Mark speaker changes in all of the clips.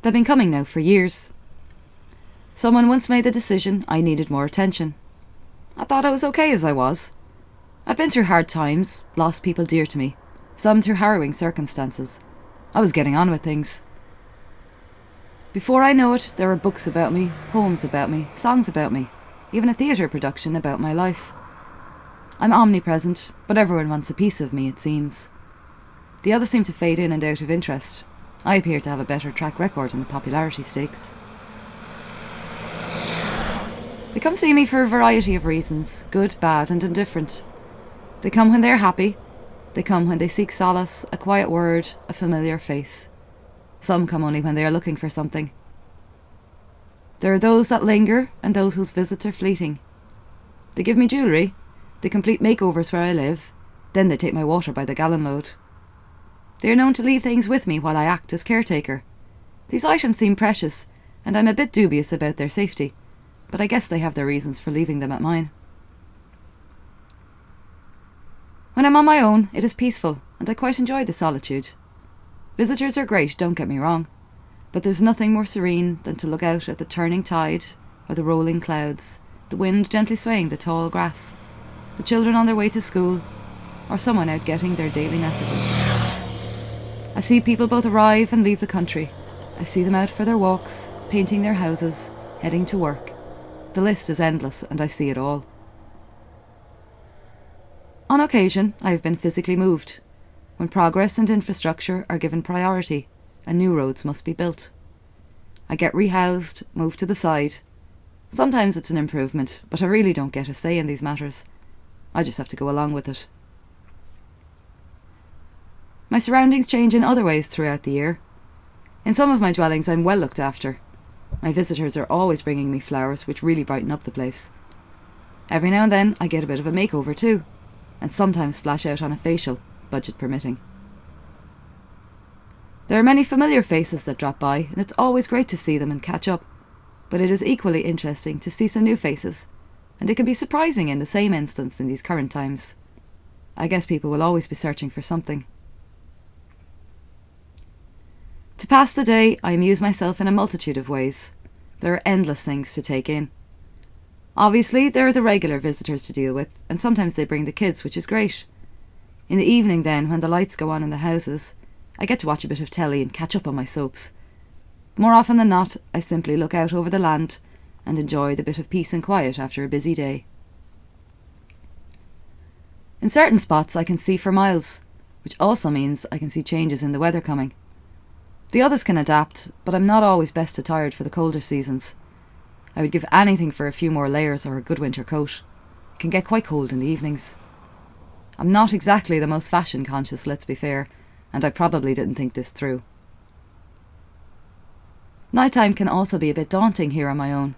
Speaker 1: They've been coming now for years. Someone once made the decision I needed more attention. I thought I was okay as I was. I've been through hard times, lost people dear to me, some through harrowing circumstances. I was getting on with things. Before I know it, there were books about me, poems about me, songs about me, even a theatre production about my life. I'm omnipresent, but everyone wants a piece of me, it seems. The others seem to fade in and out of interest. I appear to have a better track record in the popularity stakes. They come see me for a variety of reasons, good, bad, and indifferent. They come when they're happy. They come when they seek solace, a quiet word, a familiar face. Some come only when they are looking for something. There are those that linger and those whose visits are fleeting. They give me jewellery, they complete makeovers where I live, then they take my water by the gallon load. They are known to leave things with me while I act as caretaker. These items seem precious, and I'm a bit dubious about their safety, but I guess they have their reasons for leaving them at mine. When I'm on my own, it is peaceful, and I quite enjoy the solitude. Visitors are great, don't get me wrong, but there's nothing more serene than to look out at the turning tide, or the rolling clouds, the wind gently swaying the tall grass, the children on their way to school, or someone out getting their daily messages. I see people both arrive and leave the country. I see them out for their walks, painting their houses, heading to work. The list is endless, and I see it all. On occasion, I have been physically moved, when progress and infrastructure are given priority, and new roads must be built. I get rehoused, moved to the side. Sometimes it's an improvement, but I really don't get a say in these matters. I just have to go along with it. My surroundings change in other ways throughout the year. In some of my dwellings I'm well looked after. My visitors are always bringing me flowers which really brighten up the place. Every now and then I get a bit of a makeover too, and sometimes splash out on a facial, budget permitting. There are many familiar faces that drop by, and it's always great to see them and catch up, but it is equally interesting to see some new faces, and it can be surprising in the same instance in these current times. I guess people will always be searching for something. To pass the day, I amuse myself in a multitude of ways. There are endless things to take in. Obviously, there are the regular visitors to deal with, and sometimes they bring the kids, which is great. In the evening then, when the lights go on in the houses, I get to watch a bit of telly and catch up on my soaps. More often than not, I simply look out over the land and enjoy the bit of peace and quiet after a busy day. In certain spots I can see for miles, which also means I can see changes in the weather coming. The others can adapt, but I'm not always best attired for the colder seasons. I would give anything for a few more layers or a good winter coat. It can get quite cold in the evenings. I'm not exactly the most fashion conscious, let's be fair, and I probably didn't think this through. Nighttime can also be a bit daunting here on my own.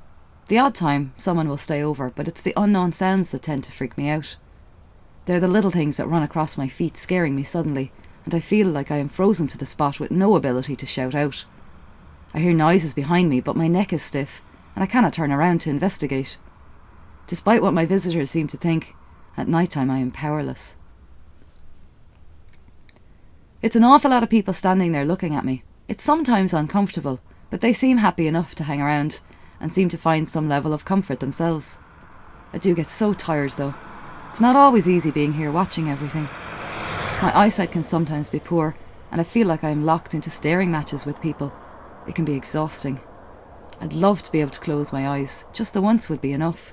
Speaker 1: The odd time someone will stay over, but it's the unknown sounds that tend to freak me out. They're the little things that run across my feet, scaring me suddenly, and I feel like I am frozen to the spot with no ability to shout out. I hear noises behind me, but my neck is stiff, and I cannot turn around to investigate. Despite what my visitors seem to think, at night time I am powerless. It's an awful lot of people standing there looking at me. It's sometimes uncomfortable, but they seem happy enough to hang around, and seem to find some level of comfort themselves. I do get so tired though. It's not always easy being here watching everything. My eyesight can sometimes be poor, and I feel like I am locked into staring matches with people. It can be exhausting. I'd love to be able to close my eyes. Just the once would be enough.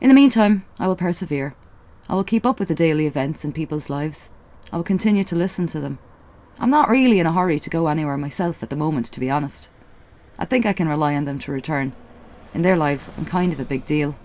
Speaker 1: In the meantime, I will persevere. I will keep up with the daily events in people's lives. I will continue to listen to them. I'm not really in a hurry to go anywhere myself at the moment, to be honest. I think I can rely on them to return. In their lives, I'm kind of a big deal.